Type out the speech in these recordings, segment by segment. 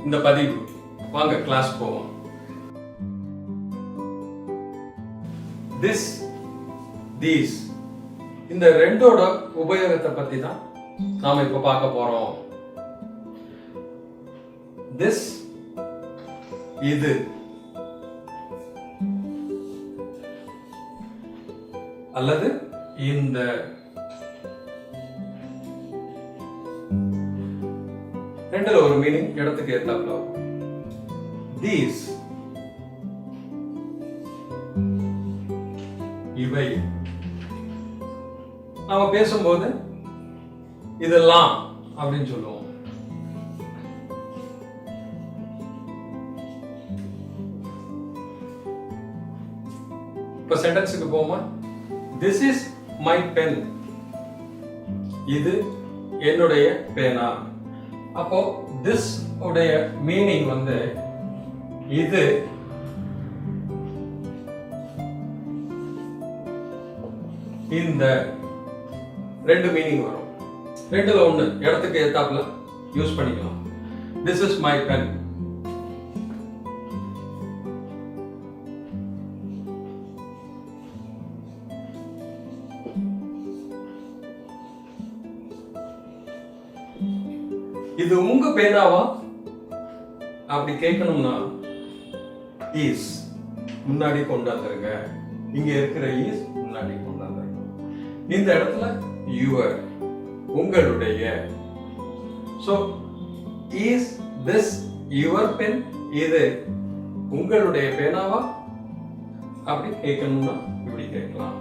இந்த பதிவு. வாங்க கிளாஸ் போவோம். this, these இந்த ரெண்டோட உபயோகத்தை பத்தி தான் நாம இப்ப பார்க்க போறோம். this இது, அல்லது இந்த. ரெண்டுல ஒரு மீனிங் இடத்துக்கு ஏத்தாப்புல. these இவை. நாம பேசும்போது இதெல்லாம் அப்படின்னு சொல்லுவோம். இப்ப சென்டென்ஸுக்கு போமா. This is my pen. இது என்னுடைய பேனா. அப்போ திஸ் உடைய மீனிங் வந்து இது, இந்த ரெண்டு மீனிங் வரும். ரெண்டுல ஒண்ணு இடத்துக்கு ஏத்தாப்புல யூஸ் பண்ணிக்கலாம். This is my pen. இது உங்க பேனாவா அப்படி கேட்கணும்னா இஸ் முன்னாடி கொண்டு வந்துருங்க. இங்க இருக்கிற இஸ் முன்னாடி கொண்டு வந்துருங்க. இந்த இடத்துல யுவர் உங்களுடைய. So is this your pen? இது உங்களுடைய பேனாவா அப்படி கேட்கணும்னா இப்படி கேட்கலாம்.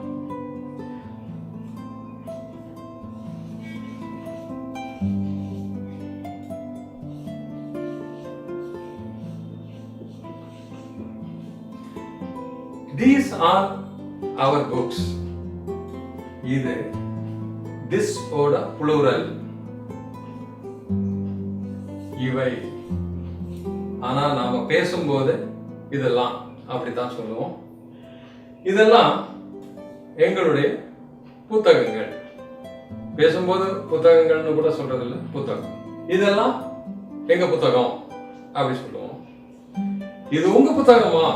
These are our books. இது this ஓட plural. இவை. ஆனா நாம பேசும்போது இதெல்லாம் அப்படித்தான் சொல்லுவோம். இதெல்லாம் எங்களுடைய புத்தகங்கள். பேசும்போது புத்தகங்கள்னு கூட சொல்றது இல்லை, புத்தகம். இதெல்லாம் எங்க புத்தகம் அப்படி சொல்லுவோம். இது உங்க புத்தகமா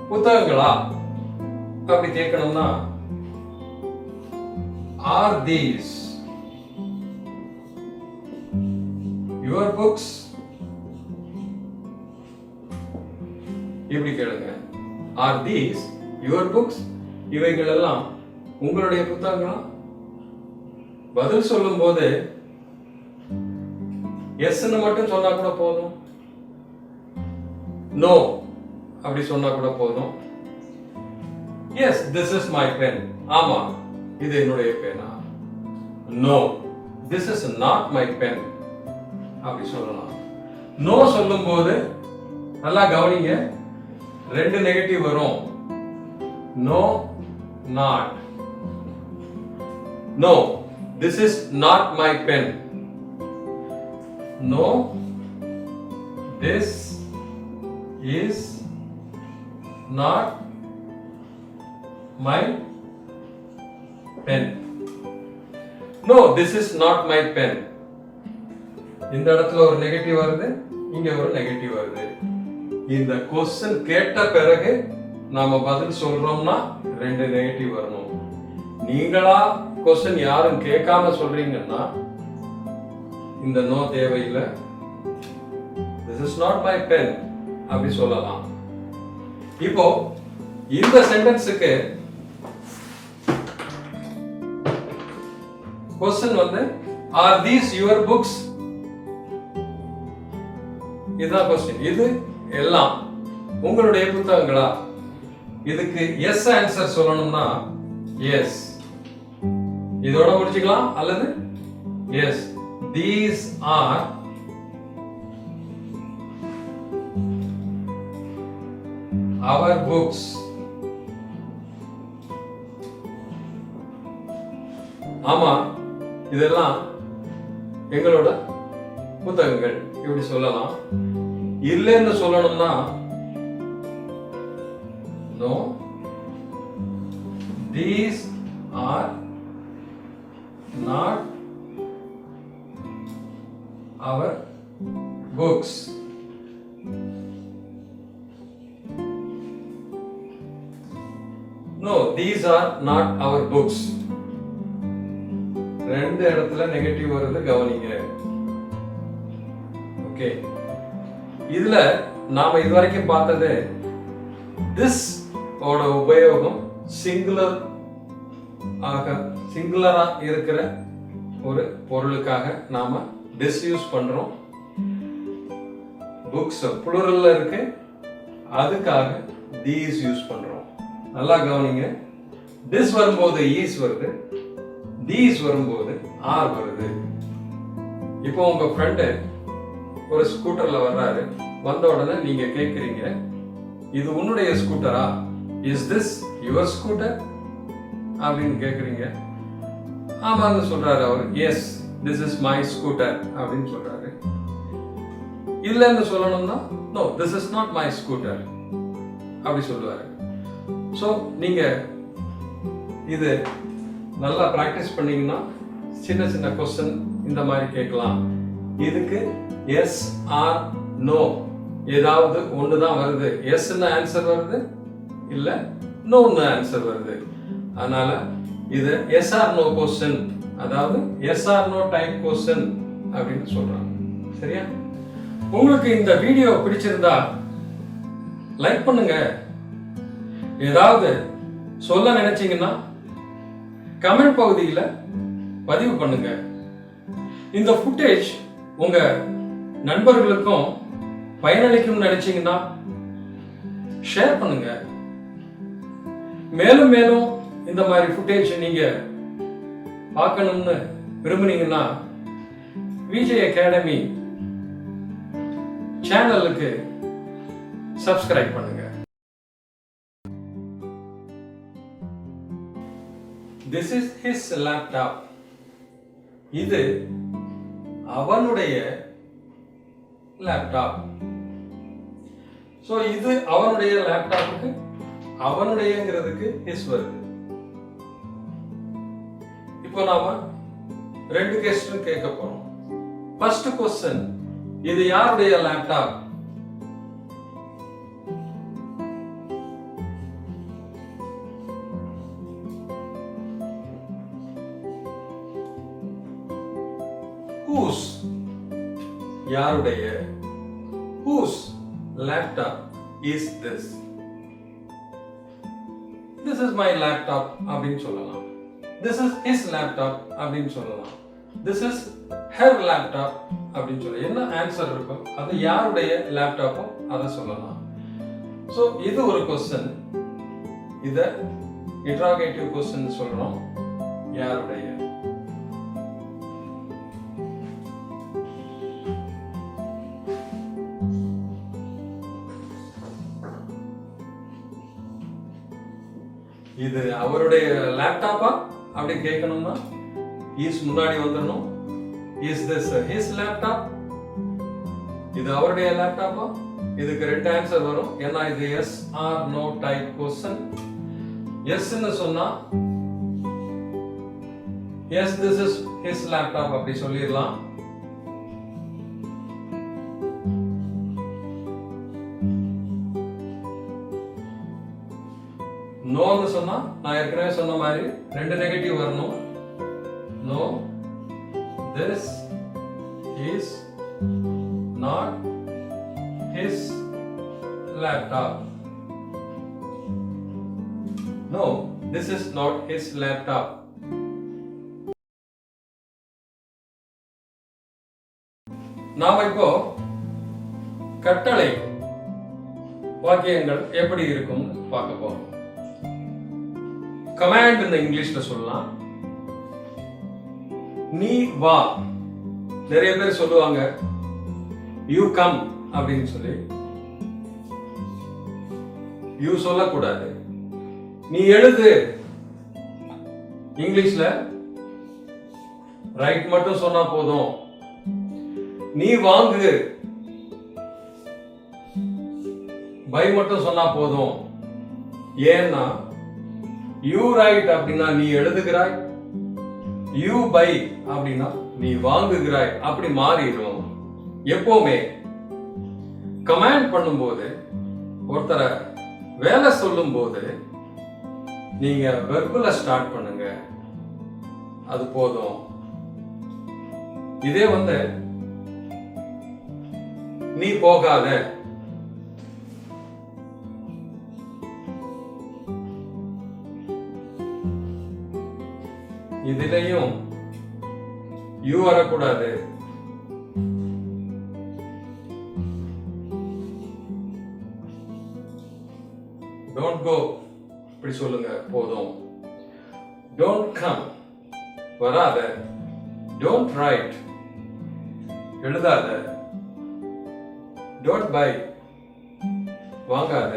புத்தகங்களா அப்படி கேட்கணும்னா ஆர் தீஸ் யுவர் புக்ஸ் இப்படி கேளுங்க. Are these your books? இவைகள் எல்லாம் உங்களுடைய புத்தகங்களா? பதில் சொல்லும் போது எஸ்ன்னு மட்டும் சொன்னா கூட போதும், நோ அப்படி சொன்னா கூட போதும். Yes this is my pen. ஆமா இது என்னுடைய பேனா. No this is not my pen அப்படி சொல்லலாம். நோ சொல்லும் போது நல்லா கவனிங்க, ரெண்டு நெகட்டிவ் வரும். No not. No this is not my pen. No this is not my pen. No, this is not my pen. இந்த இடத்துல ஒரு நெகட்டிவ் வருது, இங்க ஒரு நெகட்டிவ் வருது. இந்த क्वेश्चन கேட்ட பிறகு நாம பதில் சொல்றோம்னா ரெண்டு நெகட்டிவ் வரணும். நீங்களா क्वेश्चन யாரும் கேட்காம சொல்றீங்கன்னா இந்த நோ தேவையில்லை. This is not my pen அப்படி சொல்லலாம். இப்போ இந்த சென்டென்ஸுக்கு क्वेश्चन வந்து ஆர் தீஸ் யுவர் புக்ஸ்? இதுதான் क्वेश्चन. இது எல்லாம் உங்களுடைய புத்தகங்களா? இதுக்கு எஸ் ஆன்சர் சொல்லணும்னா எஸ் இதோட முடிச்சுக்கலாம், அல்லது S these are our books. ஆமா இதெல்லாம் எங்களோட புத்தகங்கள் இப்படி சொல்லலாம். இல்லைன்னு சொல்லணும்னா no these are not our books. these are not our books. ரெண்டு இடத்துல நெகட்டிவ் வருது, கவனிங்க. ஓகே, இதுல நாம இதுவரைக்கும் பார்த்தது this ஓட உபயோகம் சிங்குலரா இருக்கிற ஒரு பொருளுக்காக நாம this யூஸ் பண்றோம். புக்ஸ் புளூரல்ல இருக்கு, அதுக்காக these யூஸ் பண்றோம். நல்லா கவனிங்க. this வரும்போது is வருது, these வரும்போது are வருது. இப்போ உங்க ஃப்ரெண்டு ஒரு ஸ்கூட்டர்ல வர்றாரு, வந்த உடனே நீங்க கேக்குறீங்க, இது உன்னுடைய ஸ்கூட்டரா, இஸ் திஸ் யுவர் ஸ்கூட்டர் அப்படின்னு கேக்குறீங்க. ஆமான்னு சொல்றாரு அவர், yes this is my scooter அப்படின்னு சொல்றாரு. இல்லைன்னு சொல்லணும்னா no this is not my scooter அப்படி சொல்லுவாரு. ஸோ நீங்க இது நல்லா பிராக்டிஸ் பண்ணீங்கன்னா சின்ன சின்ன கொஸ்டின் இந்த மாதிரி கேட்கலாம். இதுக்கு எஸ் ஆர் நோ ஏதாவது ஒன்று தான் வருது. எஸ்ன்னு ஆன்சர் வருது, இல்ல நோன்னு ஆன்சர் வருது. அதனால இது எஸ் ஆர் நோ கொஸ்டின், அதாவது yes or no type question அப்படின்னு சொல்றாங்க. சரியா? உங்களுக்கு இந்த வீடியோ பிடிச்சிருந்தா லைக் பண்ணுங்க. ஏதாவது சொல்ல நினைச்சீங்கன்னா கமெண்ட் பகுதியில் பதிவு பண்ணுங்க. இந்த ஃபுட்டேஜ் உங்க நண்பர்களுக்கும் பயனளிக்கும் நினைச்சீங்கன்னா ஷேர் பண்ணுங்க. மேலும் மேலும் இந்த மாதிரி ஃபுட்டேஜ் நீங்க பார்க்கணும்னு விரும்புனீங்கன்னா விஜய் அகாடமி சேனலுக்கு சப்ஸ்கிரைப் பண்ணுங்க. This is his laptop. இது அவனுடைய லேப்டாப். சோ இது அவனுடைய லேப்டாப்புக்கு அவனுடையங்கிறதுக்கு ஹிஸ் வருது. இப்போ நாம ரெண்டு கொஸ்டின் கேட்க போறோம். ஃபர்ஸ்ட் கொஸ்டின், இது யாருடைய லேப்டாப்? Whose யாருடைய whose laptop is this? This is my laptop அப்படின்னு சொல்லலாம். This is his laptop அப்படின்னு சொல்லலாம். This is her laptop அப்படின்னு சொல்லலாம். என்ன ஆன்சர் இருக்கோ அது யாருடைய லேப்டாப்போ அதை சொல்லலாம். ஸோ இது ஒரு கொஸ்டின். இதை இன்ட்ராகேட்டிவ் கொஸ்டின் சொல்றோம். யாருடைய? இது அவருடைய லேப்டாப்பா அப்படி கேட்கணும்னா இஸ் முன்னாடி வந்துடணும். Is this his laptop? இது அவருடைய லேப்டாப்பா? இதுக்கு ரெண்டு ஆன்சர் வரும். ஏன்னா இது yes or no type question. எஸ்ன்னு சொன்னா yes this is his laptop அப்படி சொல்லிடலாம். நோன்னு சொன்னா நான் ஏற்கனவே சொன்ன மாதிரி ரெண்டு நெகட்டிவ் வரணும். No this is not his laptop. No this is not his laptop. நாம இப்போ கட்டளை வாக்கியங்கள் எப்படி இருக்கும் பார்க்க போறோம். கமாண்ட் இங்கிலீஷ்ல சொல்லலாம். நீ வா. நிறைய பேர் சொல்லுவாங்க யூ கம் அப்படின்னு சொல்லி. யூ சொல்லக்கூடாது. நீ எழுது. இங்கிலீஷ்ல ரைட் மட்டும் சொன்னா போதும். நீ வாங்கு. பை மட்டும் சொன்னா போதும். ஏன்னா யூ ரைட் அப்படின்னா நீ எழுதுகிறாய், யூ பை அப்படின்னா நீ வாங்குகிறாய். அப்படி மாறிடும். எப்பவுமே கமாண்ட் பண்ணும்போது, ஒருத்தரை வேலை சொல்லும் போது நீங்க வெர்புல ஸ்டார்ட் பண்ணுங்க, அது போதும். இதே வந்து நீ போகாத, இதுலயும் யூ வரக்கூடாது. டோன்ட் கோ இப்படி சொல்லுங்க, போதும். டோன்ட் கம் வராத. டோன்ட் ரைட் எழுதாத. டோன்ட் பை வாங்காத.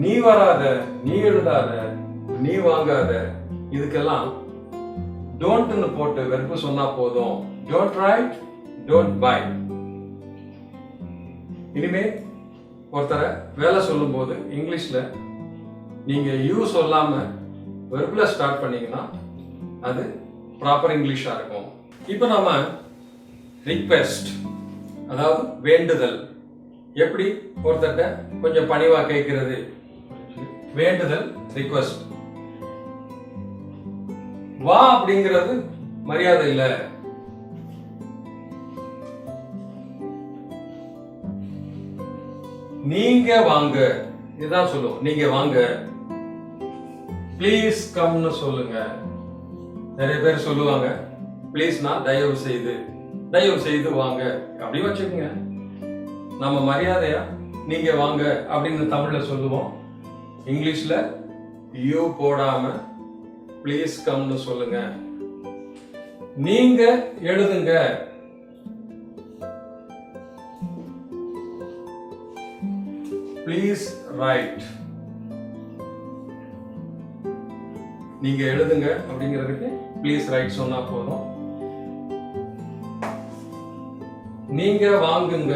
நீ வராத, நீ எழுதாத, நீ வாங்காத. இதுக்கெல்லாம் டோன்ட்னு போட்டு வெர்பு சொன்னா போதும். Don't write, don't by. இனிமே ஒருத்தரை வேலை சொல்லும் போது இங்கிலீஷ்ல நீங்க யூ சொல்லாம வெர்ப்ல ஸ்டார்ட் பண்ணீங்கன்னா அது ப்ராப்பர் இங்கிலீஷா இருக்கும். இப்போ நாம ரிக்வெஸ்ட், அதாவது வேண்டுதல், எப்படி ஒருத்தட்ட கொஞ்சம் பணிவா கேட்கிறது, வேண்டுதல் ரிக்வெஸ்ட். வா அப்படிங்கிறது மரியாதை இல்ல. நீங்க வாங்க இதுதான் சொல்லுவோம். நீங்க வாங்க. ப்ளீஸ் கம்னு சொல்லுங்க. நிறைய பேர் சொல்லுவாங்க ப்ளீஸ்னா தயவு செய்து வாங்க அப்படி வச்சுக்கோங்க. நம்ம மரியாதையா நீங்க வாங்க அப்படின்னு தமிழ்ல சொல்லுவோம். இங்கிலீஷ்ல யூ போடாம ப்ளீஸ் கம்னு சொல்லுங்க. நீங்க எழுதுங்க. Please write. நீங்க எழுதுங்க அப்படிங்கிறதுக்கு ப்ளீஸ் ரைட் சொன்னா போதும். நீங்க வாங்குங்க.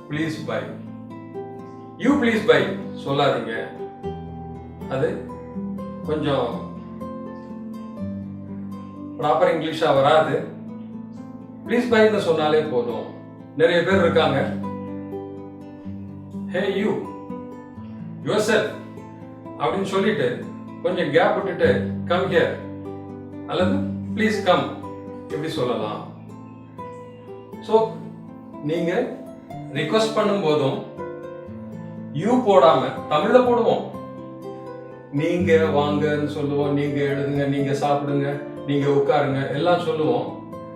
Please buy. You please buy சொல்லாதீங்க, அது கொஞ்சம் ப்ராப்பர் இங்கிலீஷா வராது. ப்ளீஸ் பைன்னு சொன்னாலே போதும். நிறைய பேர் இருக்காங்க, ஹே யூ யுவர்செல்ஃப் அப்படின்னு சொல்லிட்டு கொஞ்சம் கேப் விட்டுட்டு கம் ஹியர் அல்லது ப்ளீஸ் கம் இப்படி சொல்லலாம். ஸோ நீங்க ரிக்வெஸ்ட் பண்ணும் போதும் யூ போடாம தமிழ்ல போடுவோம். நீங்க வாங்கன்னு சொல்லுவோம், நீங்க எழுதுங்க, நீங்க சாப்பிடுங்க, நீங்க உட்காருங்க எல்லாம் சொல்லுவோம்.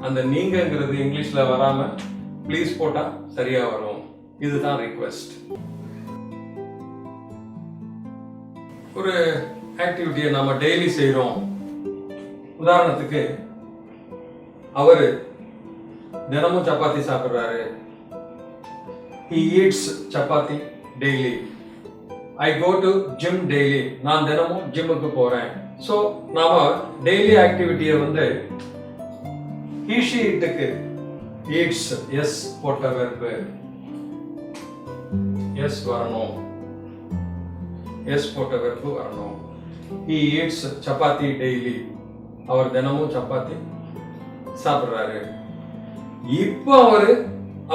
அந்த நீங்கங்கிறது இங்கிலீஷ்ல வராம ப்ளீஸ் போட்டா சரியா வரும். இதுதான் ரிக்வெஸ்ட். ஒரு ஆக்டிவிட்டியை நாம டெய்லி செய்யறோம். உதாரணத்துக்கு அவரு தினமும் chapati சாப்பிடுறாரு. He eats chapati daily. I go to gym daily. நான் தினமும் ஜிம்முக்கு போறேன். ஸோ நாம டெய்லி ஆக்டிவிட்டியை வந்து he she itக்கு eats எஸ் போட்ட வெர்பு எஸ் வரணும். எஸ் போட்ட வெர்பு வரணும். He eats chapati daily. அவர் தினமும் சப்பாத்தி சாப்பிடுறாரு. இப்போ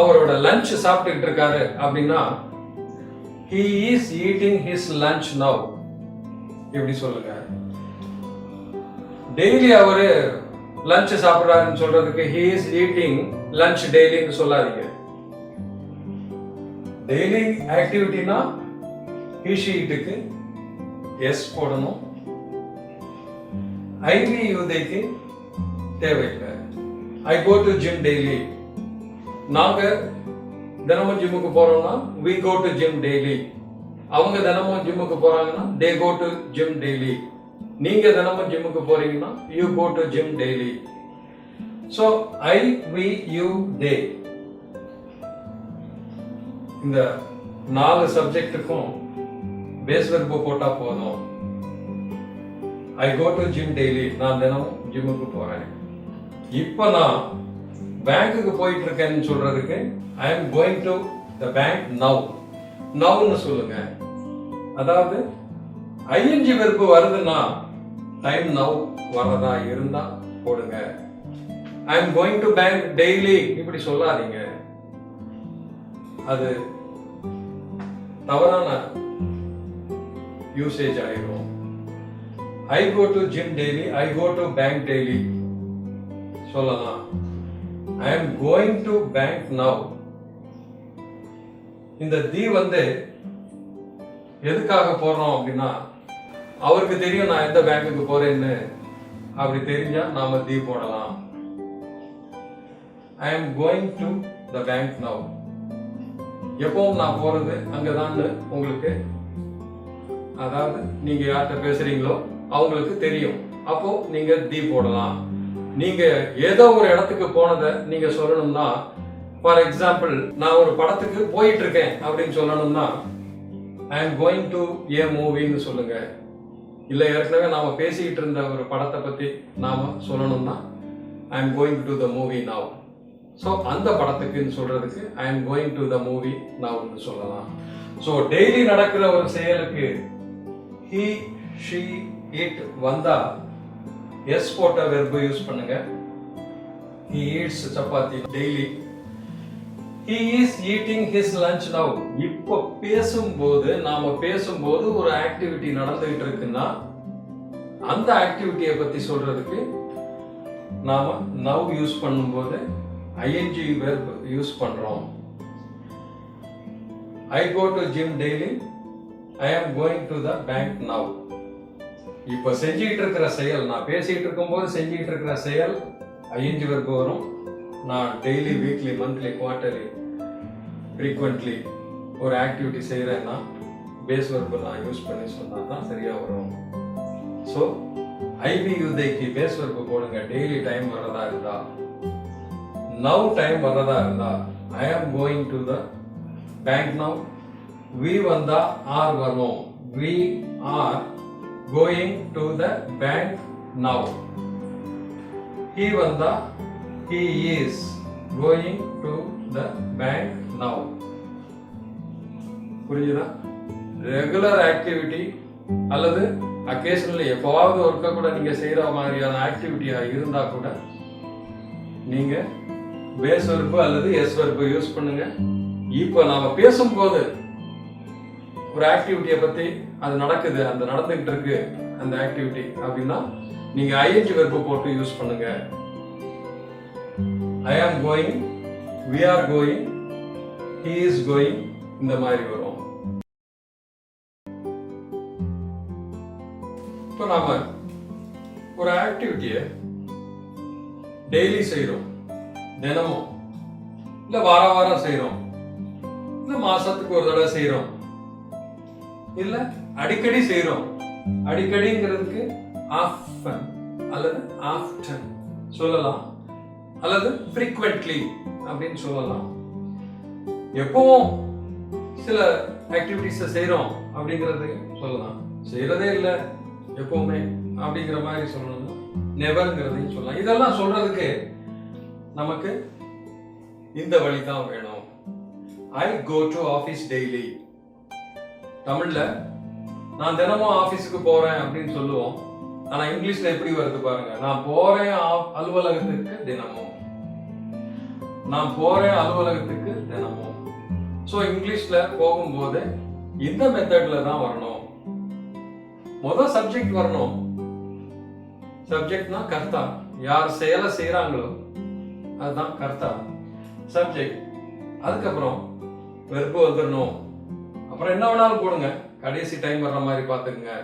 அவரோட லஞ்ச் சாப்பிட்டுக்கிட்டு இருக்காரு அப்படின்னா he is eating his lunch now எப்படி சொல்லுங்க. டெய்லி அவரு லஞ்ச் சாப்பிடுறாருன்னு சொல்றதுக்கு he is eating lunch daily சொல்லாதீங்க. டெய்லி ஆக்டிவிட்டினா he she itக்கு எஸ் போடணும். ஐவி யூதைக்கு தேவையில்லை. I go to gym daily. நாங்க தினமும் ஜிம்முக்கு போறோம்னா we go to gym daily. அவங்க தினமும் ஜிம்முக்கு போறாங்கன்னா they go to gym daily. நீங்க தினமும் ஜிம்முக்கு போறீங்கன்னா you go to gym daily. So I, we, you, they இந்த 4 சப்ஜெக்ட்டுக்கும் பேஸ் வெர்பு போட்டா போதும். I go to gym daily. நான் தினமும் ஜிம்முக்கு போறேன். இப்போ நான் பேங்க்குக்கு போயிட்டு இருக்கேன்னு சொல்றதுக்கு I am going to the bank now. நவுன்னு சொல்லுங்க. அதாவது ஐஎன்ஜி வெர்பு வருதுன்னா டைம் நவ் வரதா இருந்தா போடுங்க. I am going to bank daily இப்படி சொல்லாதீங்க. அது தவறான யூசேஜ் ஆயிரும். I go to gym daily, I go to bank daily சொல்லலாம். I am going to bank now. இந்த தி வந்து எதுக்காக போடுறோம் அப்படின்னா, அவருக்கு தெரியும் நான் எந்த பேங்குக்கு போறேன்னு. அப்படி தெரிஞ்சா நாம தி போடலாம். ஐ am going to the bank now. எப்பவும் நான் போறது அங்கதான் உங்களுக்கு, அதாவது நீங்க யார்கிட்ட பேசுறீங்களோ அவங்களுக்கு தெரியும். அப்போ நீங்க தி போடலாம். நீங்க ஏதோ ஒரு இடத்துக்கு போனதை நீங்க சொல்லணும்னா, ஃபார் எக்ஸாம்பிள் நான் ஒரு படத்துக்கு போயிட்டு இருக்கேன் அப்படின்னு சொல்லணும்னா ஐ எம் கோயிங் டு ஏ மூவின்னு சொல்லுங்க. இல்ல ஏற்கனவே நாம பேசிக்கிட்டு இருந்த ஒரு படத்தை பத்தி நாம சொல்லணும்னா I am going to the movie now. So அந்த படத்துக்குன்னு சொல்றதுக்கு I am going to the movie நவ்னு சொல்லலாம். ஸோ டெய்லி நடக்கிற ஒரு செயலுக்கு he, she, it வந்தா எஸ் போட்ட வெர்பு யூஸ் பண்ணுங்க. he eats chapati daily. he is eating his lunch now. இப்போ நாம பேசும்போது ஒரு ஆக்டிவிட்டி நடந்துகிட்டு இருக்குன்னா அந்த ஆக்டிவிட்டியை பத்தி சொல்றதுக்கு நாம நவ் யூஸ் பண்ணும்போது ஐஎன்ஜி வெர்ப் யூஸ் பண்றோம். I go to gym daily, I am going to the bank now. இப்ப செஞ்சுக்கிட்டு இருக்கிற செயல், நான் பேசிட்டு இருக்கும்போது செஞ்சுக்கிட்டு இருக்கிற செயல் ஐஎன்ஜி வெர்ப் வரும். நான் daily, weekly, monthly, quarterly, frequently ஒரு ஆக்டிவிட்டி செய்யறேன்னா பேஸ் வெர்ப் நான் யூஸ் பண்ணி சொன்னா தான் சரியா வரும். ஸோ ஐவி யுதைக்கு பேஸ் வெர்ப் போடுங்க. டெய்லி டைம் வர்றதா இருந்தா, நவ் டைம் வர்றதா இருந்தா I am going to the bank now. We வந்தா ஆர் வரணும். We are going to the bank now. He வந்தா he is going to the bank now. புரியுதா? ரெகுலர் ஆக்டிவிட்டி அல்லது அக்கேஷனலி எப்பவாவது ஒருக்க கூட நீங்க செய்யற மாதிரியான ஆக்டிவிட்டியா இருந்தா கூட நீங்க பேஸ் வெர்பு அல்லது எஸ் வெர்பு யூஸ் பண்ணுங்க. இப்போ நாம பேசும்போது ஒரு ஆக்டிவிட்டியை பத்தி அது நடக்குது, அந்த நடந்துகிட்டு இருக்கு அந்த ஆக்டிவிட்டி அப்படின்னா நீங்க ஐஎன்ஜி வெர்பு போட்டு யூஸ் பண்ணுங்க. I am going, we are going, he is going இந்த மாதிரி வரும். இப்போ நாம ஒரு ஆக்டிவிட்டியை டெய்லி செய்யறோம், தினமும், இல்ல வாரம் செய்யறோம், இல்ல மாசத்துக்கு ஒரு தடவை செய்யறோம், இல்ல அடிக்கடி செய்யறோம். அடிக்கடிங்கிறதுக்கு ஆஃபன் அல்லது ஆஃப்டன் சொல்லலாம், அல்லது frequently அப்படின்னு சொல்லலாம். எப்பவும் சில ஆக்டிவிட்டிஸை செய்யறோம் அப்படிங்கிறது சொல்லலாம். செய்யறதே இல்லை எப்பவுமே அப்படிங்கிற மாதிரி சொல்லணும்னா நெவர்ங்கிறதையும் சொல்லலாம். இதெல்லாம் சொல்றதுக்கு நமக்கு இந்த வழி தான் வேணும். ஐ கோ டு ஆஃபீஸ் டெய்லி. தமிழ்ல நான் தினமும் ஆபீஸுக்கு போறேன் அப்படின்னு சொல்லுவோம். ஆனா இங்கிலீஷ்ல எப்படி வருது பாருங்க. நான் போறேன் அலுவலகத்துக்கு தினமும். நான் போறேன் அலுவலகத்துக்கு தினமும். சோ இங்கிலீஷ்ல போகும்போது இந்த மெத்தட்ல தான் வரணும். முதல் சப்ஜெக்ட் வரணும். சப்ஜெக்ட்னா கர்த்தா, யார் செயலை செய்யறாங்களோ அதுதான் கர்த்தா சப்ஜெக்ட். அதுக்கப்புறம் வெர்பு வந்துடணும். அப்புறம் என்ன வேணாலும் போடுங்க, கடைசி டைம் வர்ற மாதிரி பாத்துக்குங்க.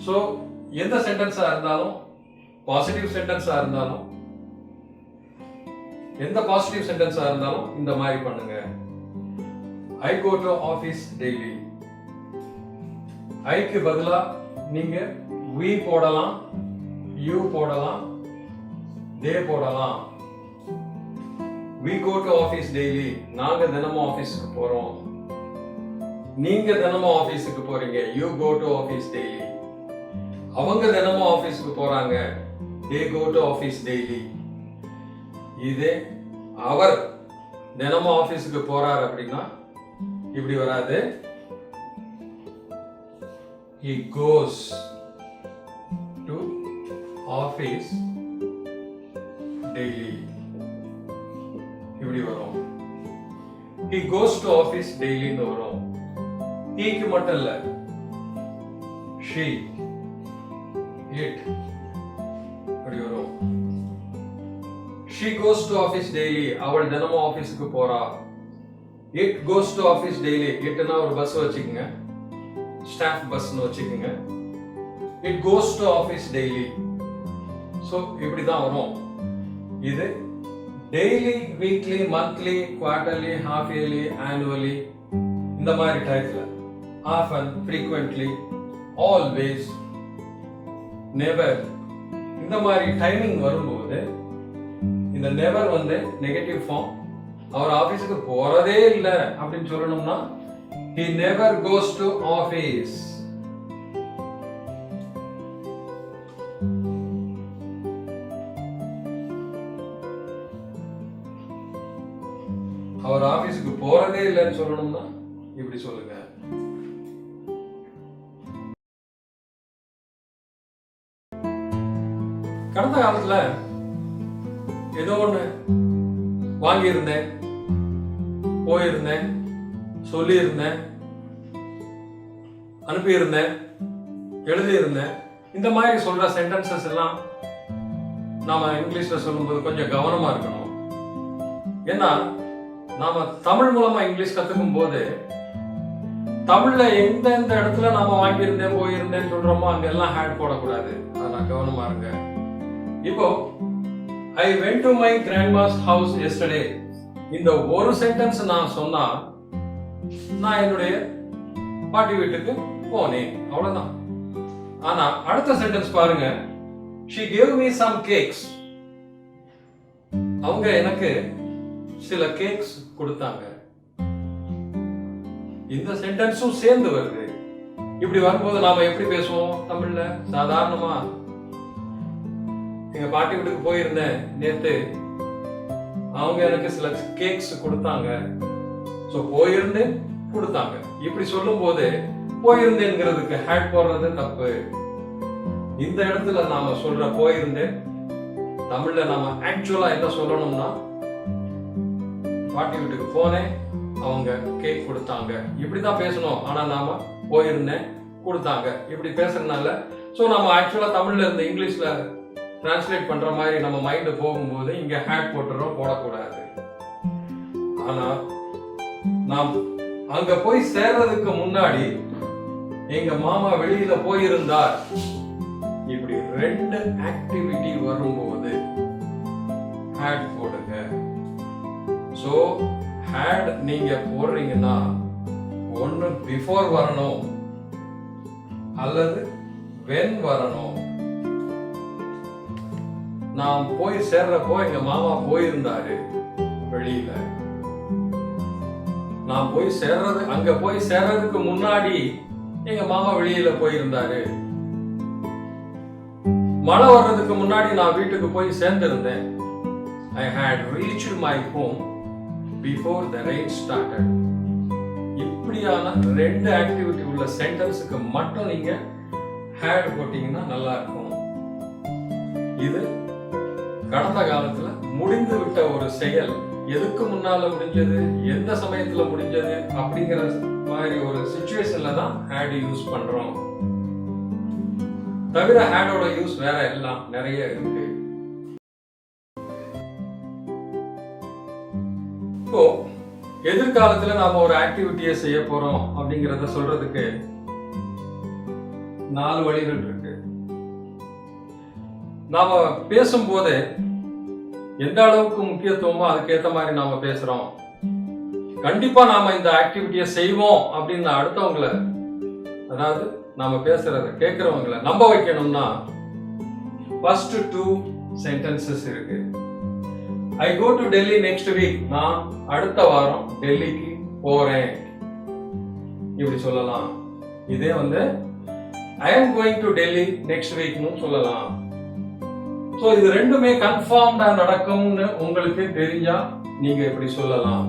சோ எந்த சென்டென்ஸா இருந்தாலும், பாசிட்டிவ் சென்டென்ஸா இருந்தாலும், எந்த பாசிட்டிவ் சென்டென்ஸா இருந்தாலும் இந்த மாதிரி பண்ணுங்க. ஐ கோ டு ஆபீஸ் டெய்லி. ஐக்கு பதிலா நீங்க we போடலாம், you போடலாம், they போடலாம். we go to office daily. நாங்க தினமும் ஆபீஸ்க்கு போறோம். நீங்க தினமும் ஆபீஸ்க்கு போறீங்க. you go to office daily. அவங்க தினமும் ஆபீஸ்க்கு போறாங்க. they go to office daily. இதே அவர் தினமும் ஆபீஸ்க்கு போறார் அப்படின்னா இப்படி வராது. he goes to office daily. இப்படி வரும். He goes to office daily ன்னு வரும். Heக்கு மட்டும் இல்ல, she, it இப்படி வரும். She goes to office daily. அவள் தினமும் ஆபீஸ்க்கு போறா. It goes to office daily. itனா ஒரு பஸ் வச்சுக்கங்க, ஸ்டாஃப் பஸ்னு வச்சுக்கங்க. It goes to office daily. So இப்படி தான் வரும். இது daily, weekly, monthly, quarterly, half yearly, annually, இந்த மாதிரி டயத்துல ஆஃபன், ஃப்ரீக்வென்ட்லி, ஆல்வேஸ், நெவர், இந்த மாதிரி டைமிங் வரும்போது இந்த நெவர் வந்து நெகட்டிவ் ஃபார்ம். அவர் ஆபீஸுக்கு போறதே இல்லை அப்படின்னு சொல்லணும்னா he never goes to office. அவர் ஆபீஸுக்கு போறதே இல்லைன்னு சொல்லணும்னா இப்படி சொல்லுங்க. கடந்த காலத்துல ஏதோ ஒண்ணு வாங்கியிருந்தேன், போயிருந்தேன், சொல்லியிருந்தேன், அனுப்பியிருந்தேன், எழுதியிருந்தேன், இந்த மாதிரி சொல்ற சென்டென்சஸ் எல்லாம் நாம இங்கிலீஷ்ல சொல்லும்போது கொஞ்சம் கவனமா இருக்கணும். ஏன்னா நாம தமிழ் மூலமா இங்கிலீஷ் கத்துக்கும் போது தமிழ்ல எந்தெந்த இடத்துல நாம வாங்கியிருந்தேன், போயிருந்தேன் சொல்றோமோ அங்க எல்லாம் ஹேட் போடக்கூடாது. அதெல்லாம் கவனமா இருங்க. இப்போ I went to my grandma's house yesterday. இந்த ஒரு சென்டென்ஸ் நான் சொன்னா நான் என்னுடைய பாட்டி வீட்டுக்கு போனேன், அவ்வளவுதான். ஆனா அடுத்த சென்டென்ஸ் பாருங்க, she gave me some cakes. அவங்க எனக்கு சில கேக்ஸ் கொடுத்தாங்க. இந்த சென்டென்ஸும் சேர்ந்து வருது. இப்படி வரும்போது நாம எப்படி பேசுவோம் தமிழ்ல? சாதாரணமா எங்க பாட்டி வீட்டுக்கு போயிருந்தேன் நேத்து, அவங்க எனக்கு சில கேக்ஸ் கொடுத்தாங்க. சோ போயிருந்தேன், கொடுத்தாங்க. இப்படி சொல்லும் போது போயிருந்தேங்கிறதுக்கு ஹேட் போடுறது தப்பு. இந்த இடத்துல நாம சொல்ற போயிருந்தேன் தமிழ்ல நாம ஆக்சுவலா என்ன சொல்லணும்னா, பாட்டி வீட்டுக்கு போனேன், அவங்க கேக் கொடுத்தாங்க, இப்படிதான் பேசணும். ஆனா நாம போயிருந்தேன், கொடுத்தாங்க, இப்படி பேசுறதுனால சோ நம்ம ஆக்சுவலா தமிழ்ல இருந்து இங்கிலீஷ்ல டிரான்ஸ்லேட் பண்ற மாதிரி நம்ம மைண்ட் போகும்போது இங்க ஹேட் போட்டுறோம், போடக்கூடாது. ஆனா நாம் அங்க போய் சேர்றதுக்கு முன்னாடி எங்க மாமா வெளியில போயிருந்தார், இப்படி ரெண்டு ஆக்டிவிட்டி வரும்போது ஹேட் போடுங்க. சோ ஹேட் நீங்க போடுறீங்கன்னா ஒன்னு பிஃபோர் வரணும் அல்லது வென் வரணும். நான் போய் சேர்றப்போ எங்க மாமா போயிருந்தாரு வெளியில. நான் போய் சேர்றது, அங்க போய் சேர்றதுக்கு முன்னாடி எங்க மாமா வெளியில போயிருந்தாரு. மழை வர்றதுக்கு முன்னாடி நான் வீட்டுக்கு போய் சேர்ந்திருந்தேன். I had reached my home before the rain started. இப்படியான ரெண்டு ஆக்டிவிட்டி உள்ள சென்டென்ஸுக்கு மட்டும் நீங்க had போட்டீங்கன்னா நல்லா இருக்கும். இது கடந்த காலத்துல முடிந்து விட்ட ஒரு செயல், எதுக்கு முன்னால முடிஞ்சது, எந்த சமயத்துல முடிஞ்சது அப்படிங்கிற மாதிரி ஒரு சிச்சுவேஷன்ல தான் had யூஸ் பண்றோம். தவிர ஹேடோட யூஸ் வேற எல்லாம் நிறைய இருக்கு. இப்போ எதிர்காலத்துல நாம ஒரு ஆக்டிவிட்டியை செய்ய போறோம் அப்படிங்கறத சொல்றதுக்கு 4 வழிகள் இருக்கு. நாம பேசும்போது எந்த அளவுக்கு முக்கியத்துவமோ அதுக்கேற்ற மாதிரி நாம பேசுறோம். கண்டிப்பா நாம இந்த ஆக்டிவிட்டியை செய்வோம் அப்படின்னு அடுத்தவங்களை, அதாவது நாம பேசுறத கேட்கிறவங்களை நம்ப வைக்கணும்னா ஃபர்ஸ்ட் 2 சென்டென்சஸ் இருக்கு. I go to Delhi next week. நான் அடுத்த வாரம் டெல்லிக்கு போறேன், இப்படி சொல்லலாம். இதே வந்து I am going to Delhi next week னு சொல்லலாம். சோ இது ரெண்டுமே கன்ஃபார்ம்டா நடக்கும்னு உங்களுக்கு தெரிஞ்சா நீங்க இப்படி சொல்லலாம்.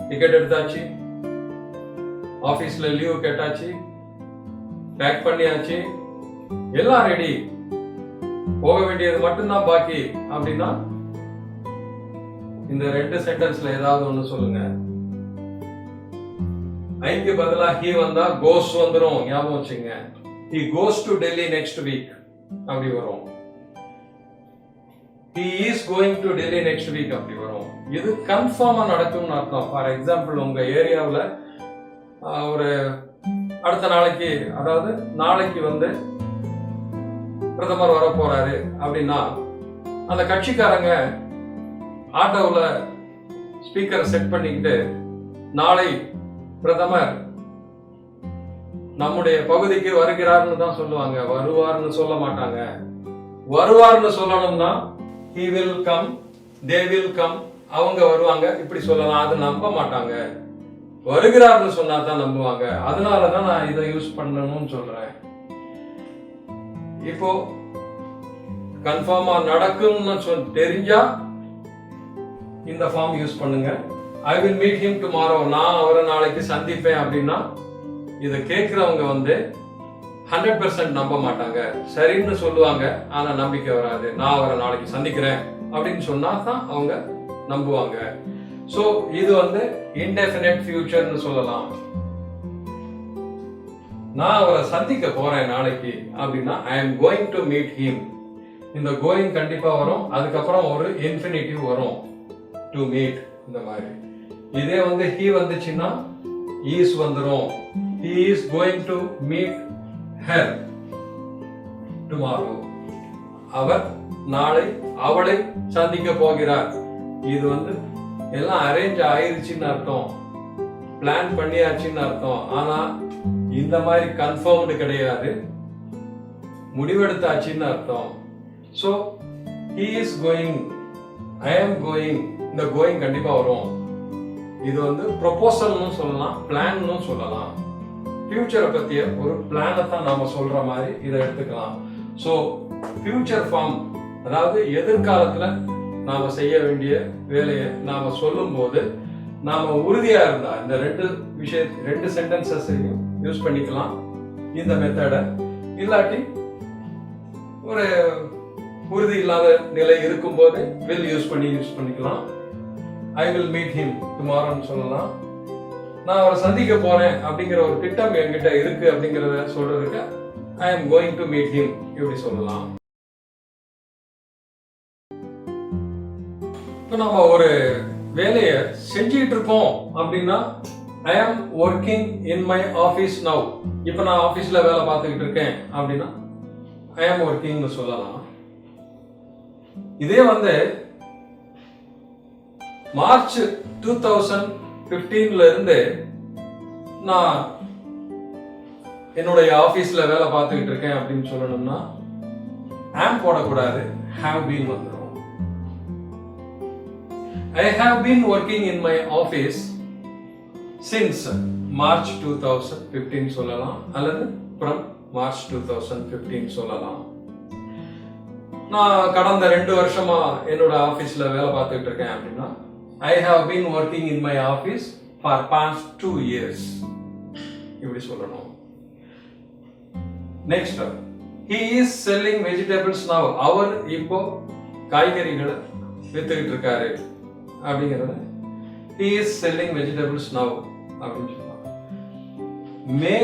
டிக்கெட் எடுத்தாச்சு, ஆபீஸ்ல லீவ் கேட்டாச்சு, பேக் பண்ணியாச்சு, எல்லாம் ரெடி. போக வேண்டியது மட்டும்தான் பாக்கி அப்படின்னா இந்த ரெண்டு சென்டென்ஸ்ல ஏதாவது ஒண்ணு சொல்லுங்க. ஐக்கு பதிலா he வந்தா goes வந்துரும், ஞாபகம் வச்சுங்க. he goes to Delhi next week அப்படி வரும். he is going to Delhi next week அப்படி வரும். இது கன்ஃபார்மா நடக்கும்னு அர்த்தம். ஃபார் எக்ஸாம்பிள் உங்க ஏரியாவில் ஒரு அடுத்த நாளைக்கு, அதாவது நாளைக்கு வந்து பிரதமர் வர போறாரு அப்படின்னா அந்த கட்சிக்காரங்க ஆட்டோவில் ஸ்பீக்கரை செட் பண்ணிக்கிட்டு நாளை பிரதமர் நம்முடைய பகுதிக்கு வருகிறார்னு தான் சொல்லுவாங்க, வருவார்னு சொல்ல மாட்டாங்க. வருவார்னு சொல்லணும்னா he will come, they will come, அவங்க வருவாங்க இப்படி சொல்லலாம். அது நம்ப மாட்டாங்க. வருகிறார்னு சொன்னா தான் நம்புவாங்க. அதனாலதான் நான் இதை யூஸ் பண்ணணும்னு சொல்றேன். இப்போ கன்ஃபார்மா நடக்கும்னு தெரிஞ்சா இந்த ஃபார்ம் யூஸ் பண்ணுங்க. I will meet him tomorrow, நான் அவரை நாளைக்கு சந்திப்பேன் அப்படின்னா இதை கேட்கிறவங்க வந்து 100% நம்ப மாட்டாங்க. சரின்னு சொல்லுவாங்க, ஆனா நம்பிக்கை வராது. நான் அவரை நாளைக்கு சந்திக்கிறேன் அப்படின்னு சொன்னா தான் அவங்க நம்புவாங்க. சோ இது வந்து இன்டெஃபினிட் ஃபியூச்சர்னு சொல்லலாம். நான் அவரை சந்திக்க போறேன் நாளைக்கு அப்படின்னா I am going to meet him. இந்த கோயிங் கண்டிப்பா வரும், அதுக்கப்புறம் ஒரு இன்ஃபினிட்டிவ் வரும், to meet. இந்த மாதிரி இதே வந்து he வந்துச்சுன்னா is வந்துரும். he is going to meet her tomorrow. அவர் நாளை அவளை சந்திக்க போகிறார். இது வந்து எல்லாம் அரேஞ்ச் ஆயிருச்சுன்னு அர்த்தம், பிளான் பண்ணியாச்சுன்னு அர்த்தம். ஆனா இந்த மாதிரி கன்ஃபார்ம்டு கிடையாது, முடிவெடுத்தாச்சுன்னு அர்த்தம். so he is going, I am going, இந்த கோயிங் கண்டிப்பா வரும். இது வந்து ப்ரொபோசல்னு சொல்லலாம், பிளான்னு சொல்லலாம். ஃபியூச்சரை பத்திய ஒரு பிளானை தான் நாம சொல்ற மாதிரி இதை எடுத்துக்கலாம். ஸோ ஃபியூச்சர் ஃபார்ம், அதாவது எதிர்காலத்துல நாம செய்ய வேண்டிய வேலையை நாம சொல்லும் போது நாம உறுதியா இருந்தா இந்த ரெண்டு சென்டென்சஸையும் யூஸ் பண்ணிக்கலாம் இந்த மெத்தடை. இல்லாட்டி ஒரு உறுதி இல்லாத நிலை இருக்கும் போது will யூஸ் பண்ணிக்கலாம். I will meet him tomorrow சொல்லலாம். நான் அவரை சந்திக்க போறேன் அப்படிங்கிற ஒரு திட்டம் என்கிட்ட இருக்கு அப்படிங்கறத சொல்றதுக்கு I am going to meet him இப்படி சொல்லலாம். இப்போ நம்ம ஒரு வேலையை செஞ்சிட்டு இருக்கோம் அப்படின்னா I am working in my office now. இப்போ நான் ஆபீஸ்ல வேலை பார்த்துக்கிட்டு இருக்கேன் அப்படின்னா I am working சொல்லலாம். இதே வந்து மார்ச் 2015ல இருந்து நான் என்னுடைய ஆபீஸ்ல வேலை பார்த்துக்கிட்டு இருக்கேன் அப்படின்னு சொல்லணும்னா am போடக்கூடாது, have been வந்துடும். I have been working in my office since March 2015 சொல்லலாம், அல்லது from March 2015 சொல்லலாம். நான் கடந்த 2 வருஷமா என்னோட ஆபீஸ்ல வேலை பார்த்துக்கிட்டு இருக்கேன் அப்படின்னா I have been working in my office for past 2 years இப்படி சொல்லணும். Next, he is selling vegetables now. அவர் இப்போ காய்கறிகளை வித்துக்கிட்டு இருக்காரு அப்படிங்கறது he is selling vegetables now அப்படின்னு சொல்லலாம். மே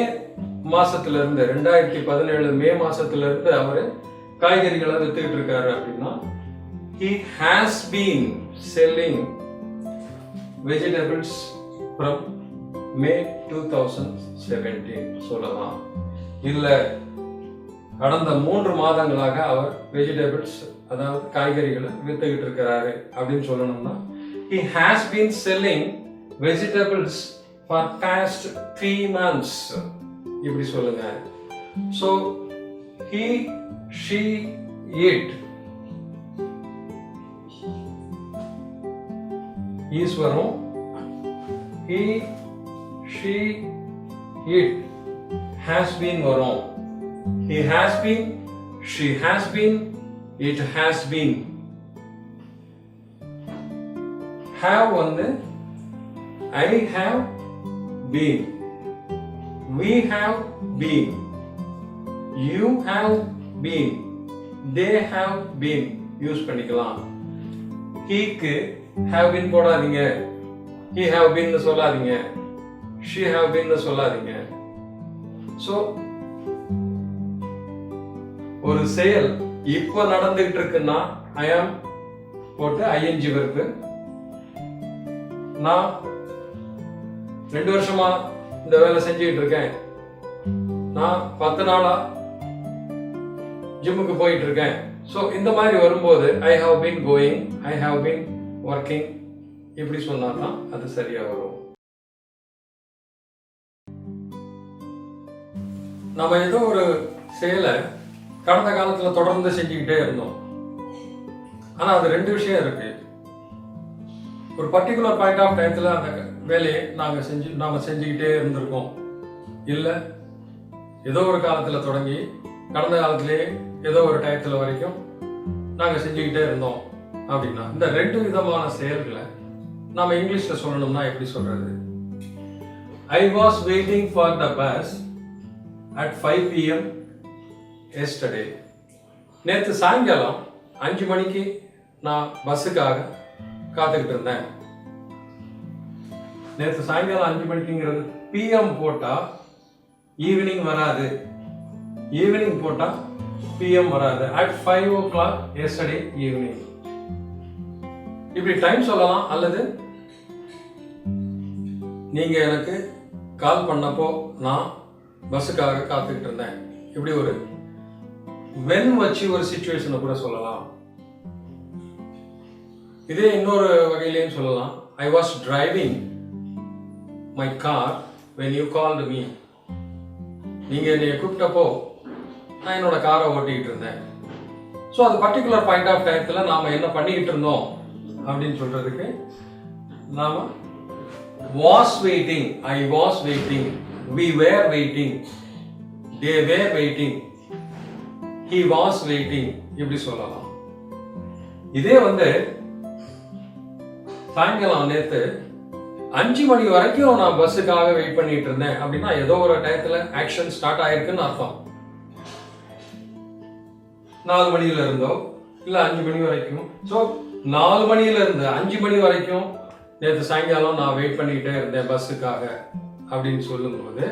மாசத்துல இருந்து 2017 மே மாசத்துல இருந்து அவரு காய்கறிகளை வித்துக்கிட்டு இருக்காரு அப்படின்னா he has been selling vegetables from May 2017 சொல்லலாம். இல்ல கடந்த 3 மாதங்களாக அவர் வெஜிடபிள்ஸ், அதாவது காய்கறிகளை வித்துக்கிட்டு இருக்கிறாரு அப்படின்னு சொல்லணும்னா he has been selling vegetables for past 3 months இப்படி சொல்லுங்க. so he, she, it is வரும். he, she, it has been வரும். he has been, she has been, it has been. have வந்து I have been, we have been, you have been, they have been use பண்ணிக்கலாம். ஹீக்கு have been போடாதீங்க, he have been சொல்லாதீங்க, she have been சொல்லாதீங்க. So ஒரு செயல் இப்போ நடந்துகிட்டு இருக்குன்னா I am போட்டு ing verb. நான் 2 வருஷமா இந்த வேலை செஞ்சுக்கிட்டு இருக்கேன், நான் 10 நாளா ஜிம்முக்கு போயிட்டு இருக்கேன். ஸோ இந்த மாதிரி வரும்போது I have been going, I have been working இப்படி சொன்னா தான் அது சரியா வரும். நம்ம ஏதோ ஒரு செயலை கடந்த காலத்துல தொடர்ந்து செஞ்சுக்கிட்டே இருந்தோம். ஆனா அது 2 விஷயம் இருக்கு. ஒரு பர்டிகுலர் பாயிண்ட் ஆஃப் டைத்துல அந்த வேலையை நாம செஞ்சுக்கிட்டே இருந்திருக்கோம். இல்ல ஏதோ ஒரு காலத்துல தொடங்கி கடந்த காலத்திலேயே ஏதோ ஒரு டயத்துல வரைக்கும் நாங்க செஞ்சுக்கிட்டே இருந்தோம் அப்படின்னா இந்த 2 விதமான செயல்களை நாம இங்கிலீஷ்ல சொல்லணும்னா எப்படி சொல்றது? I was waiting for the bus at 5 p.m. yesterday. நேற்று சாயங்காலம் 5 மணிக்கு நான் பஸ்ஸுக்காக காத்துக்கிட்டு இருந்தேன். நேற்று சாயங்காலம் 5 மணிக்குங்கிறது PM போட்டா ஈவினிங் வராது, ஈவினிங் போட்டா PM வராது. at 5 o'clock yesterday evening இப்படி டைம் சொல்லலாம். அல்லது நீங்க எனக்கு கால் பண்ணப்போ நான் பஸ்ஸுக்காக காத்துக்கிட்டு இருந்தேன், இப்படி ஒரு when வச்சு ஒரு சிச்சுவேஷனை கூட சொல்லலாம். இதே இன்னொரு வகையிலையும் சொல்லலாம். I was driving my car when you called me. நீங்க என்னை கூப்பிட்டப்போ நான் என்னோட காரை ஓட்டிக்கிட்டு இருந்தேன். ஸோ அது பர்டிகுலர் பாயிண்ட் ஆஃப் டைத்துல நாம என்ன பண்ணிக்கிட்டு இருந்தோம் அப்படின்னு சொல்றதுக்கு நாம was waiting, I was waiting, we were waiting, they were waiting, he was waiting இப்படி சொல்லலாம். இதே சாயங்காலம் நேத்து 5 மணி வரைக்கும் நான் பஸ்ஸுக்காக வெயிட் பண்ணிட்டு இருந்தேன் அப்படின்னா ஏதோ ஒரு டயத்துல ஆக்ஷன் ஸ்டார்ட் ஆயிருக்குன்னு அர்த்தம். 4 மணில இருந்தோ இல்ல 5 மணி வரைக்கும். ஸோ 4 மணில இருந்து 5 மணி வரைக்கும் நேற்று சாயங்காலம் நான் வெயிட் பண்ணிக்கிட்டே இருந்தேன் பஸ்ஸுக்காக அப்படின்னு சொல்லும்போது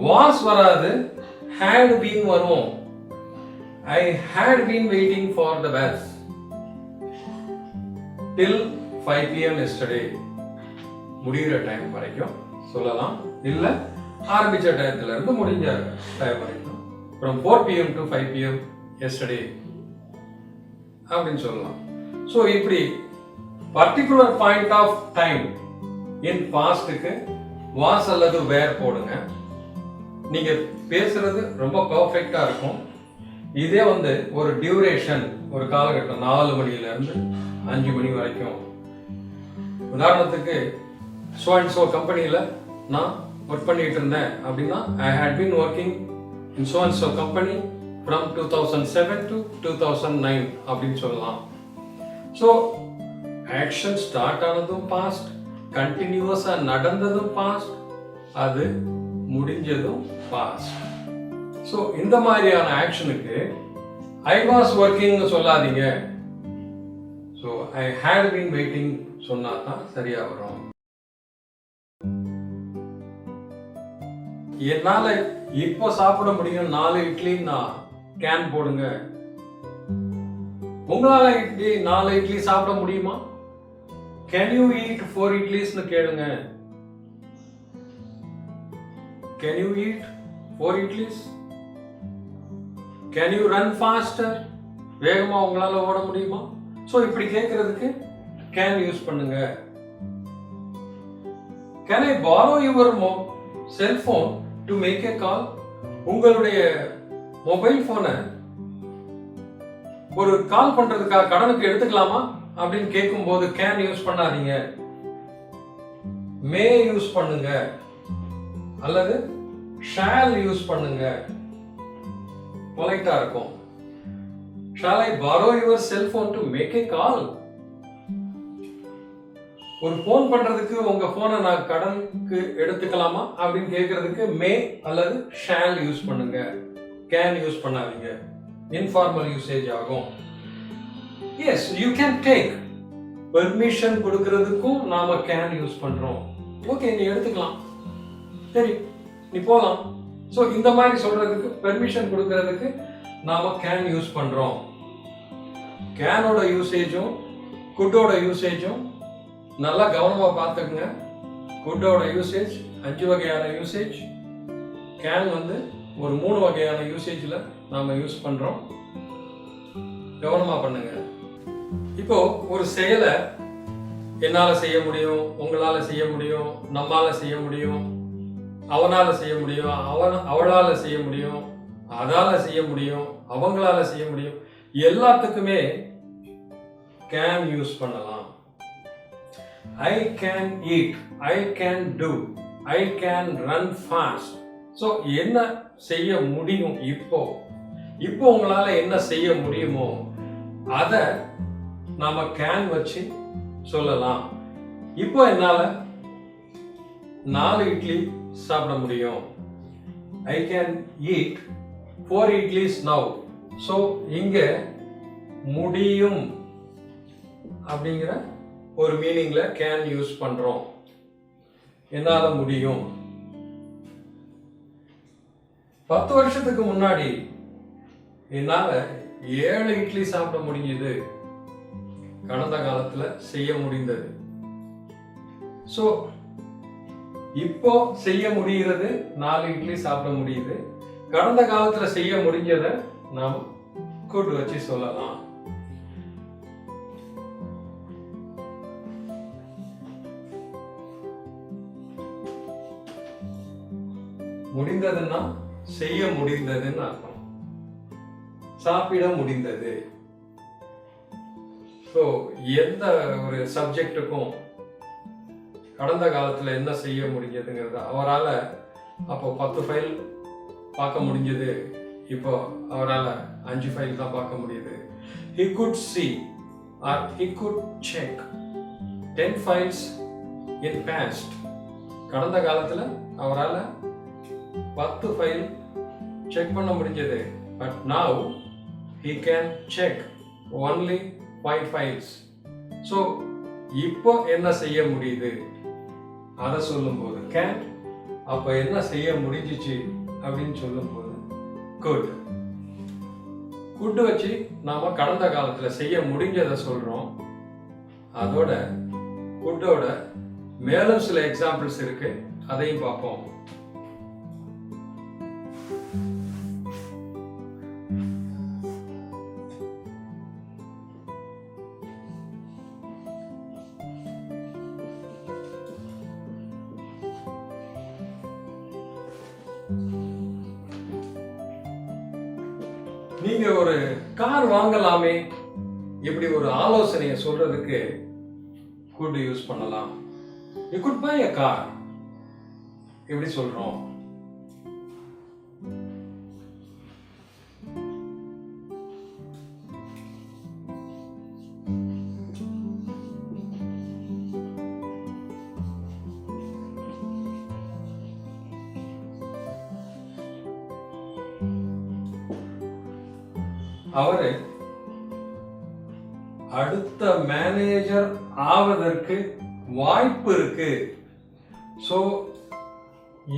வாஸ் வராது, had been வரும். I had been waiting for the bus till 5 p.m. yesterday. முடிகிற டைம் வரைக்கும் சொல்லலாம். இல்ல ஆரம்பிச்ச டயத்துல இருந்து முடிஞ்ச டைம் வரைக்கும் from 4 p.m. to 5 p.m. yesterday அப்படின்னு சொல்லலாம். ஸோ இப்படி particular point of time in பாஸ்டுக்கு வாஸ் அல்லது வேர் போடுங்க. நீங்க பேசுறது ரொம்ப பர்ஃபெக்டா இருக்கும். இதே ஒரு டியூரேஷன், ஒரு காலகட்டம் 4 மணில இருந்து 5 மணி வரைக்கும். உதாரணத்துக்கு so and so கம்பெனியில நான் ஒர்க் பண்ணிட்டு இருந்தேன் அப்படின்னா I had been working in so and so company from 2007 to 2009 அப்படின்னு சொல்லலாம். ஸோ ஆக்ஷன் ஸ்டார்ட் ஆனதும் பாஸ்ட், கண்டினியூஸா நடந்ததும் பாஸ்ட், அது முடிஞ்சதும் பாஸ்ட். ஸோ இந்த மாதிரியான ஆக்ஷனுக்கு I was working சொல்லாதீங்க. So I had been waiting சொன்னா தான் சரியா வரும். என்னால இப்போ சாப்பிட முடியும் 4 இட்லி, நான் கேன் போடுங்க. உங்களால 4 இட்லி சாப்பிட முடியுமா? Can you eat 4 இட்லிஸ்னு கேளுங்க. Can you eat 4 idlis? Can you run faster? வேகமா உங்களால ஓட முடியுமா? சோ இப்படி கேக்குறதுக்கு can யூஸ் பண்ணுங்க. Can I borrow your cell phone to make a call? உங்களுடைய மொபைல் போனை ஒரு கால் பண்றதுக்காக கடனுக்கு எடுத்துக்கலாமா அப்படின்னு கேட்கும் போது கேன் யூஸ் பண்ணாதீங்க, மே யூஸ் பண்ணுங்க அல்லது ஷால் யூஸ் பண்ணுங்க. பொலைட்டா இருக்கும். Shall I borrow your cell phone to make a call? ஒரு போன் பண்றதுக்கு உங்க போனை நான் கடனுக்கு எடுத்துக்கலாமா அப்படின்னு கேட்கறதுக்கு மே அல்லது ஷால் யூஸ் பண்ணுங்க, கேன் யூஸ் பண்ணாதீங்க. இன்ஃபார்மல் யூசேஜ் ஆகும். Yes, you can take. Permission கொடுக்கறதுக்கும் நாம கேன் யூஸ் பண்றோம். ஓகே, நீ எடுத்துக்கலாம், சரி நீ போலாம். ஸோ இந்த மாதிரி சொல்றதுக்கு, பெர்மிஷன் கொடுக்கறதுக்கு நாம கேன் யூஸ் பண்றோம். கேனோட யூசேஜும் குட்டோட யூசேஜும் நல்லா கவனமா பார்த்துக்குங்க. குட்டோட யூசேஜ் 5 வகையான யூசேஜ், கேன் வந்து ஒரு 3 வகையான யூசேஜ்ல நாம யூஸ் பண்றோம். கவனமா பண்ணுங்க. இப்போ ஒரு செயலை என்னால செய்ய முடியும், உங்களால செய்ய முடியும், நம்மால செய்ய முடியும், அவனால செய்ய முடியும், அவளால செய்ய முடியும், அதால செய்ய முடியும், அவங்களால செய்ய முடியும், எல்லாத்துக்குமே கேன் யூஸ் பண்ணலாம். I can eat, I can do, I can run fast. So என்ன செய்ய முடியும், இப்போ உங்களால என்ன செய்ய முடியுமோ அதை நாம கேன் வச்சு சொல்லலாம். இப்போ என்னால 4 இட்லி சாப்பிட முடியும். I can eat 4 idlis now. So இங்க முடியும் அப்படிங்கிற ஒரு மீனிங்ல கேன் யூஸ் பண்றோம். என்னால முடியும். 10 வருஷத்துக்கு முன்னாடி என்னால 7 இட்லி சாப்பிட முடிஞ்சது. கடந்த காலத்துல செய்ய முடிந்தது. சோ இப்போ செய்ய முடிகிறது, 4 இட்லி சாப்பிட முடியுது. கடந்த காலத்துல செய்ய முடிஞ்சதை நாம் could வச்சு சொல்லலாம். முடிந்ததுன்னா செய்ய முடிந்ததுன்னு அர்த்தம். சாப்பிட முடிந்தது. ஸோ எந்த ஒரு சப்ஜெக்டுக்கும் கடந்த காலத்தில் என்ன செய்ய முடிஞ்சதுங்கிறது, அவரால் அப்போ 10 ஃபைல் பார்க்க முடிஞ்சது, இப்போ அவரால் 5 ஃபைல் தான் பார்க்க முடியுது. He could see or he could check 10 files in past. கடந்த காலத்தில் அவரால் 10 ஃபைல் செக் பண்ண முடிஞ்சது. But now he can check only 5 files. So இப்போ என்ன செய்ய முடியுது அதை சொல்லும்போது கேன், அப்போ என்ன செய்ய முடிஞ்சிச்சு அப்படின்னு சொல்லும்போது could. could வச்சு நாம கடந்த காலத்துல செய்ய முடிஞ்சதை சொல்றோம். அதோட couldோட மேலும் சில எக்ஸாம்பிள்ஸ் இருக்கு, அதையும் பார்ப்போம். நீங்க ஒரு கார் வாங்கலாமே, இப்படி ஒரு ஆலோசனையை சொல்றதுக்கு could யூஸ் பண்ணலாம். You could buy a car. எப்படி சொல்றோம்? அவரு அடுத்த மேனேஜர் ஆவதற்கு வாய்ப்பு இருக்கு. சோ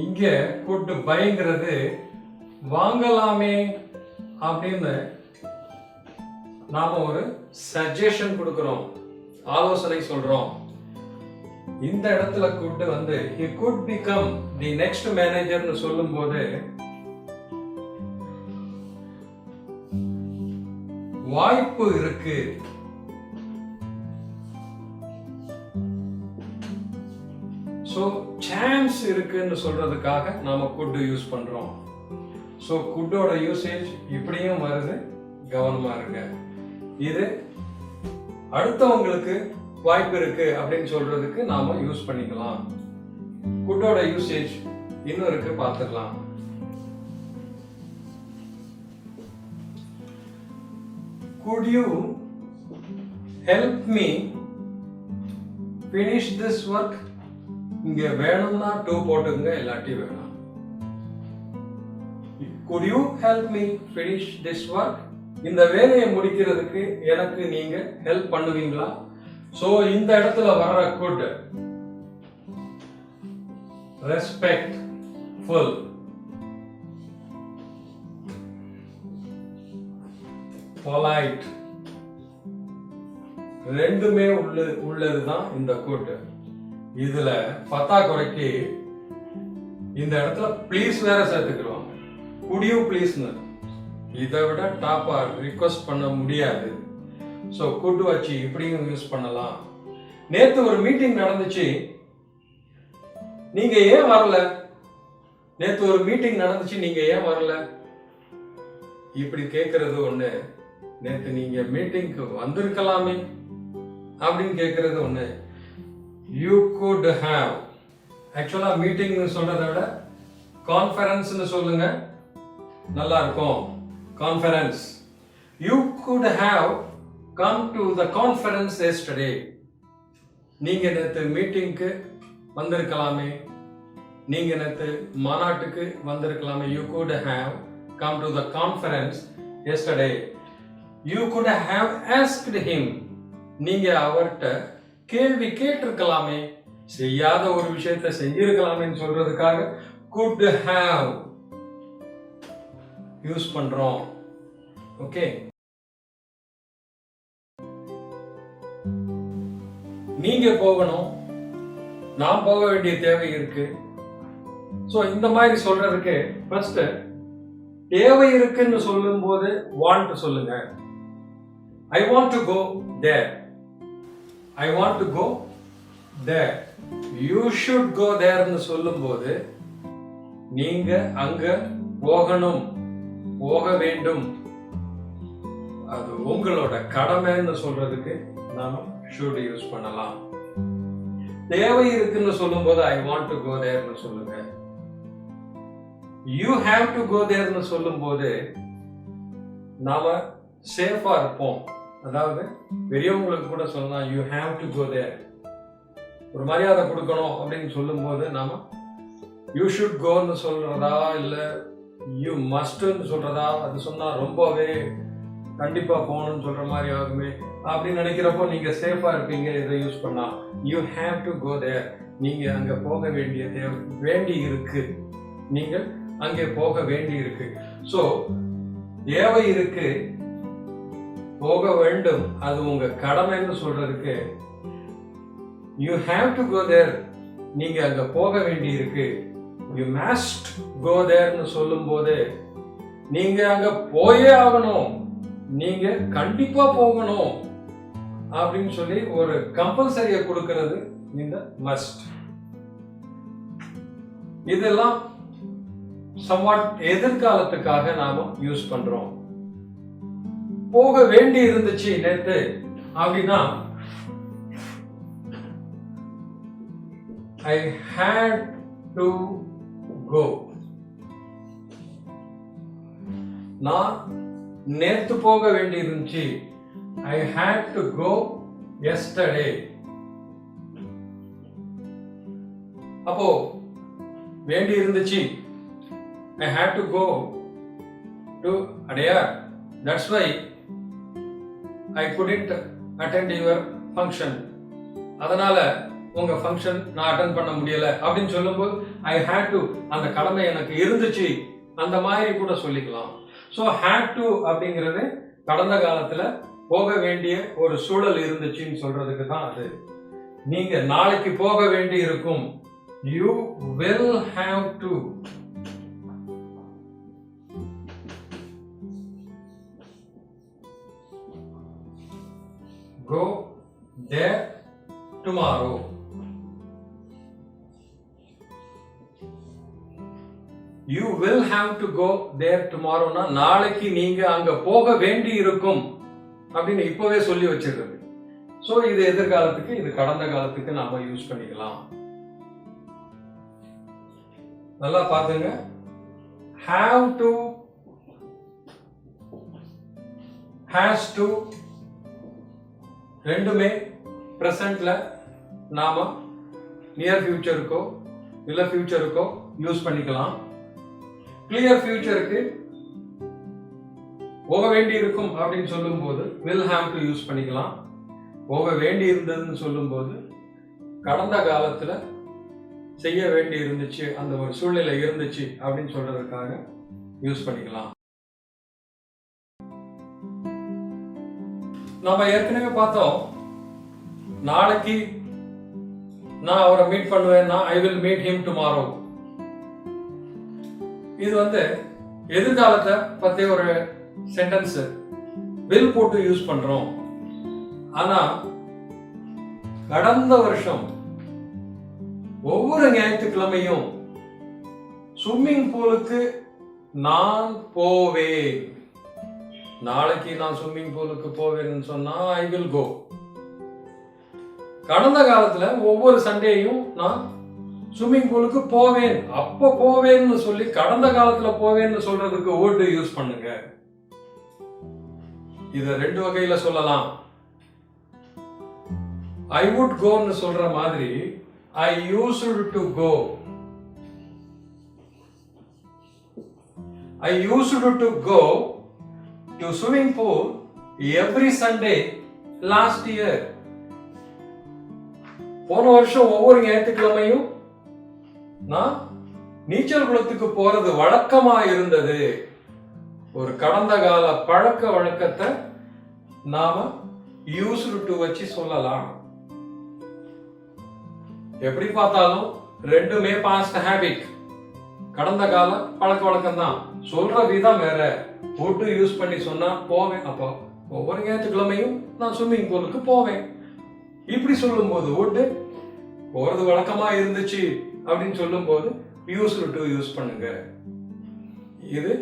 இங்க could buyங்கிறது வாங்கலாமே அப்படின்னு நாம ஒரு சஜஷன் கொடுக்கிறோம், ஆலோசனை சொல்றோம். இந்த இடத்துல could வந்து he could become the next manager னு சொல்லும்போது வாய்ப்பு இருக்கு. சோ சான்ஸ் இருக்குன்னு சொல்றதுக்காக நாம could யூஸ் பண்றோம். சோ couldோட யூசேஜ் இப்படியும் வருது, கவனமா இருங்க. இது அடுத்தவங்களுக்கு வாய்ப்பு இருக்கு அப்படின்னு சொல்றதுக்கு நாம யூஸ் பண்ணிக்கலாம். couldோட யூசேஜ் இன்னும் இருக்கு, பார்த்துக்கலாம். Could you help me finish this work? இங்க வேணும்னா to போட்டுங்க, இல்லாட்டி வேணாம். Could you help me finish this work? இந்த வேலையை முடிக்கிறதுக்கு எனக்கு நீங்க ஹெல்ப் பண்ணுவீங்களா? சோ இந்த இடத்துல வர்ற could respectful, polite ரெண்டுமே உள்ளதுதான் இந்த could. இதுல பத்தாக்குறைக்கு இந்த இடத்துல ப்ளீஸ் வேற சேர்த்துக்கிடுவாங்க. could you pleaseன்னு. இதை விட டாப்பா ரிக்வெஸ்ட் பண்ண முடியாது. ஸோ could வச்சு இப்படியும் யூஸ் பண்ணலாம். நேத்து ஒரு மீட்டிங் நடந்துச்சு, நீங்க ஏன் வரல? நேத்து ஒரு மீட்டிங் நடந்துச்சு, நீங்க ஏன் வரல? இப்படி கேட்கறது ஒண்ணு. நேத்து நீங்க மீட்டிங்க்கு வந்திருக்கலாமே அப்படின்னு கேட்கறது ஒண்ணு. You could have. ஆக்சுவலா மீட்டிங்னு சொல்றதை விட கான்ஃபரன்ஸ்னு சொல்லுங்க, நல்லா இருக்கும். Conference. You could have come to the conference yesterday. நீங்க நேத்து மீட்டிங்க்கு வந்திருக்கலாமே, நீங்க நேத்து மாநாட்டுக்கு வந்திருக்கலாமே. You could have come to the conference yesterday. You could have asked him. நீங்க அவர்கிட்ட கேள்வி கேட்டிருக்கலாமே, செய்யாத ஒரு விஷயத்தை செஞ்சிருக்கலாமேன்னு சொல்றதுக்காக could have யூஸ் பண்றோம். ஓகே, நீங்க போகணும், நான் போக வேண்டிய தேவை இருக்கு. சோ இந்த மாதிரி சொல்றதுக்கு ஃபர்ஸ்ட் தேவை இருக்குன்னு சொல்லும் போது want சொல்லுங்க. I want to go there. I want to go there. You should go there ன்னு சொல்லும்போது நீங்க அங்க போகணும், போக வேண்டும், அது உங்களோட கடமைன்னு சொல்றதுக்கு நாம should யூஸ் பண்ணலாம். தேவை இருக்குன்னு சொல்லும்போது I want to go there ன்னு சொல்லுங்க. You have to go there ன்னு சொல்லும்போது நாம சேஃபா இருப்போம். அதாவது பெரியவங்களுக்கு கூட சொல்லலாம் you have to go there. ஒரு மரியாதை கொடுக்கணும் அப்படின்னு சொல்லும்போது நாம you should go ன்னு சொல்றதா இல்ல you must ன்னு சொல்றதா, அது சொன்னா ரொம்பவே கண்டிப்பா போகணும்னு சொல்ற மாதிரி ஆகுமே அப்படின்னு நினைக்கிறப்போ நீங்க சேஃபா இருப்பீங்க. இதை யூஸ் பண்ணா you have to go there. நீங்க அங்க போக வேண்டி இருக்கு, நீங்கள் அங்கே போக வேண்டி இருக்கு. சோ தேவை இருக்கு, போக வேண்டும், அது உங்க கடமைன்னு சொல்றதுக்கு you have to go there. நீங்க அங்க போக வேண்டி இருக்கு. you must go there ன்னு சொல்லும்போது நீங்க அங்க போயே ஆகணும், நீங்க கண்டிப்பா போகணும் அப்படின்னு சொல்லி ஒரு கம்பல்சரியை கொடுக்கிறது இந்த must. இதெல்லாம் somewhat எதிர்காலத்துக்காக நாம யூஸ் பண்றோம். போக வேண்டி இருந்துச்சு நேத்து அப்படின்னா I had to go. நான் நேத்து போக வேண்டி இருந்துச்சு. I had to go yesterday. அப்போ வேண்டி இருந்துச்சு, I had to go to Adyar. That's why I couldn't attend your function. அதனால உங்க ஃபங்க்ஷன் நான் அட்டெண்ட் பண்ண முடியல அப்படின்னு சொல்லும்போது I had to, அந்த கடமை எனக்கு இருந்துச்சு, அந்த மாதிரி கூட சொல்லிக்கலாம். ஸோ had to அப்படிங்கிறது கடந்த காலத்துல போக வேண்டிய ஒரு சூழல் இருந்துச்சுன்னு சொல்றதுக்கு தான் அது. நீங்க நாளைக்கு போக வேண்டி இருக்கும், you will have to. Go there tomorrow. You will have to go there tomorrow. நாளைக்கு நீங்க அங்க போக வேண்டி இருக்கும் அப்படின்னு இப்பவே சொல்லி வச்சிருக்கிறது. சோ இது எதிர்காலத்துக்கு, இது கடந்த காலத்துக்கு நாம யூஸ் பண்ணிக்கலாம். நல்லா பாத்துங்க. have to, has to ரெண்டுமே பிரசன்ட்ல நாம நியர் ஃபியூச்சருக்கோ இல்ல ஃபியூச்சருக்கோ யூஸ் பண்ணிக்கலாம். கிளியர் ஃபியூச்சருக்கு போக வேண்டி இருக்கும் அப்படின்னு சொல்லும்போது will have to யூஸ் பண்ணிக்கலாம். போக வேண்டி இருந்ததுன்னு சொல்லும்போது கடந்த காலத்துல செய்ய வேண்டி இருந்துச்சு, அந்த ஒரு சூழ்நிலை இருந்துச்சு அப்படின்னு சொல்றதுக்காக யூஸ் பண்ணிக்கலாம். நம்ம ஏற்கனவே பார்த்தோம், நாளைக்கு நான் அவரை மீட் பண்ணுவேன்னா I will meet him tomorrow. இது எதிர்காலத்தை பத்தி ஒரு சென்டென்ஸ் வில் போட்டு யூஸ் பண்றோம். ஆனா கடந்த வருஷம் ஒவ்வொரு ஞாயிற்றுக்கிழமையும் ஸ்விம்மிங் பூலுக்கு நான் போவேன். நாளைக்கு நான் ஸ்விம்மிங் பூலுக்கு போவேன்னு சொன்னா ஐ வில் கோ. கடந்த காலத்துல ஒவ்வொரு சண்டேயும் நான் ஸ்விம்மிங் பூலுக்கு போவேன், அப்ப போவேன்னு சொல்லி கடந்த காலத்துல போவேன்னு சொல்றதுக்கு would யூஸ் பண்ணுங்க. இத ரெண்டு வகையில சொல்லலாம். I would goன்னு சொல்ற மாதிரி I used to go. I used to go to swimming pool every Sunday last year. போன வருஷம் ஒவ்வொரு ஞாயிற்றுக்கிழமையும் நான் நீச்சல் குளத்துக்கு போறது வழக்கமா இருந்தது. ஒரு கடந்த கால பழக்க வழக்கத்தை நாம used to வச்சு சொல்லலாம். எப்படி பார்த்தாலும் ரெண்டுமே பாஸ்ட் ஹேபிட், கடந்த கால பழக்க வழக்கம் தான். சொல்ற விதம் வேற. would யூஸ் பண்ணி சொன்னா போவேன், அப்போ ஒவ்வொரு ஞாயிற்றுக்கிழமையும் நான் ஸ்விம்மிங் பூலுக்கு போவேன். இப்படி சொல்லும் போது would போறது வழக்கமா இருந்துச்சு அப்படின்னு சொல்லும் போது used to யூஸ் பண்ணுங்க. இது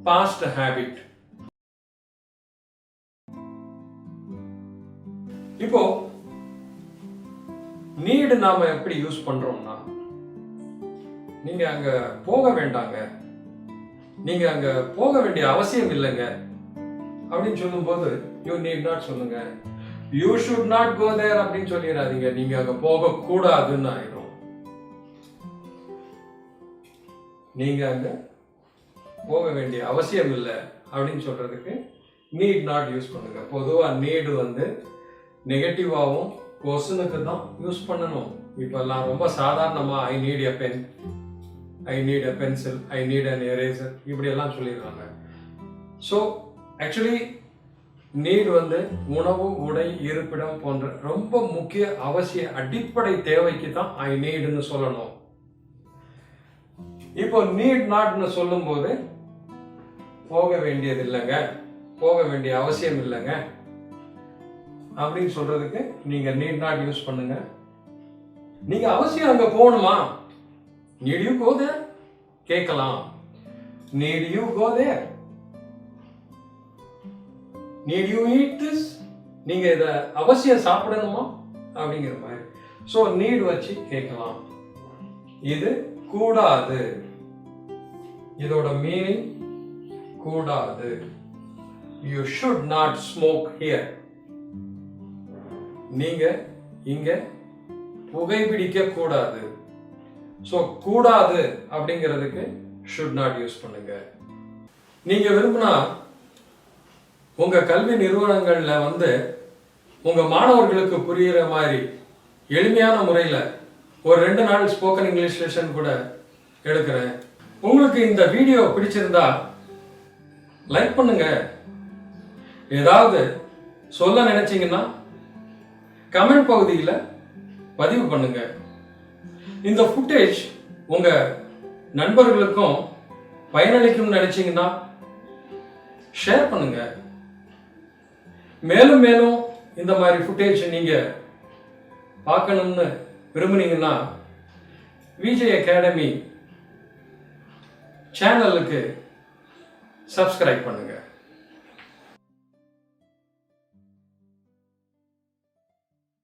பாஸ்ட் ஹேபிட். இப்போ நீடு நாம எப்படி யூஸ் பண்றோம்னா, நீங்க அங்க போக வேண்டாங்க, நீங்க அங்க போக வேண்டிய அவசியம் இல்லைங்க அப்படின்னு சொல்லும் போது யூ நீட் நாட் சொல்லுங்க. யூ ஷுட் நாட் கோ தேர் அப்படின்னு சொல்லிடாதீங்க. நீங்க அங்க போக கூடாதுன்னு ஆயிடும். நீங்க அங்க போக வேண்டிய அவசியம் இல்லை அப்படின்னு சொல்றதுக்கு நீட் நாட் யூஸ் பண்ணுங்க. பொதுவா நீடு நெகட்டிவாவும் கொஸ்டினுக்கு தான் யூஸ் பண்ணணும். இப்பெல்லாம் ரொம்ப சாதாரணமா I need a pen, I need a pencil, I need an eraser இப்படி எல்லாம் சொல்லிடுறாங்க. ஸோ ஆக்சுவலி நீட் உணவு, உடை, இருப்பிடம் போன்ற ரொம்ப முக்கிய அவசிய அடிப்படை தேவைக்கு தான் ஐ நீடுன்னு சொல்லணும். இப்போ நீட் நாட்னு சொல்லும் போது போக வேண்டியது இல்லைங்க, போக வேண்டிய அவசியம் இல்லைங்க அப்படின்னு சொல்றதுக்கு நீங்க நீட் நாட் யூஸ் பண்ணுங்க. நீங்க அவசியம் அங்க போகணுமா, நீட் யூ கோ தேர் கேட்கலாம். Need you go there, need you eat this, நீங்க இத அவசியம் சாப்பிடணுமா அப்படிங்கிற மாதிரி. சோ நீட் வச்சு கேட்கலாம். இது கூடாது, இதோட மீனிங் கூடாது. You should not smoke here, நீங்க இங்க புகைப்பிடிக்க கூடாது. சோ கூடாது அப்படிங்கிறதுக்கு ஷுட் நாட் யூஸ் பண்ணுங்க. நீங்க விரும்பினா உங்க கல்வி நிறுவனங்கள்ல உங்க மாணவர்களுக்கு புரியுற மாதிரி எளிமையான முறையில் ஒரு 2 நாள் ஸ்போக்கன் இங்கிலீஷ் செஷன் கூட எடுக்கிறேன். உங்களுக்கு இந்த வீடியோ பிடிச்சிருந்தா லைக் பண்ணுங்க. ஏதாவது சொல்ல நினைச்சீங்கன்னா கமெண்ட் பகுதியில் பதிவு பண்ணுங்க. இந்த ஃபுட்டேஜ் உங்க நண்பர்களுக்கும் பயனளிக்கும் நினைச்சீங்கன்னா ஷேர் பண்ணுங்க. மேலும் மேலும் இந்த மாதிரி ஃபுட்டேஜ் நீங்க பார்க்கணும்னு விரும்புனீங்கன்னா விஜய் அகாடமி சேனலுக்கு சப்ஸ்கிரைப் பண்ணுங்க.